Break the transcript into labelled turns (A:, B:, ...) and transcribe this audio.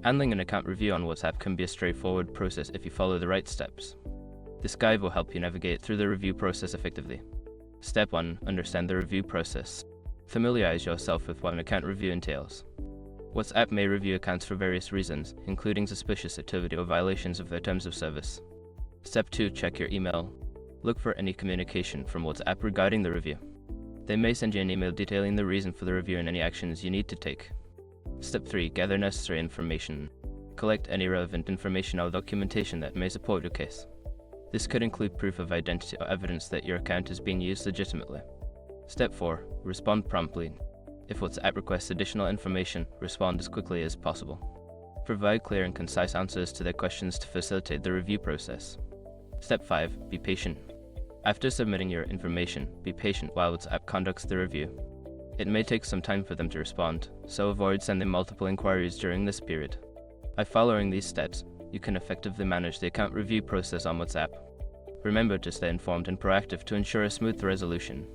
A: Handling an account review on WhatsApp can be a straightforward process if you follow the right steps. This guide will help you navigate through the review process effectively. Step 1. Understand the review process. Familiarize yourself with what an account review entails. WhatsApp may review accounts for various reasons, including suspicious activity or violations of their terms of service. Step 2. Check your email. Look for any communication from WhatsApp regarding the review. They may send you an email detailing the reason for the review and any actions you need to take. Step 3. Gather necessary information. Collect any relevant information or documentation that may support your case. This could include proof of identity or evidence that your account is being used legitimately. Step 4. Respond promptly. If WhatsApp requests additional information, respond as quickly as possible. Provide clear and concise answers to their questions to facilitate the review process. Step 5. Be patient. After submitting your information, be patient while WhatsApp conducts the review. It may take some time for them to respond, so avoid sending multiple inquiries during this period. By following these steps, you can effectively manage the account review process on WhatsApp. Remember to stay informed and proactive to ensure a smooth resolution.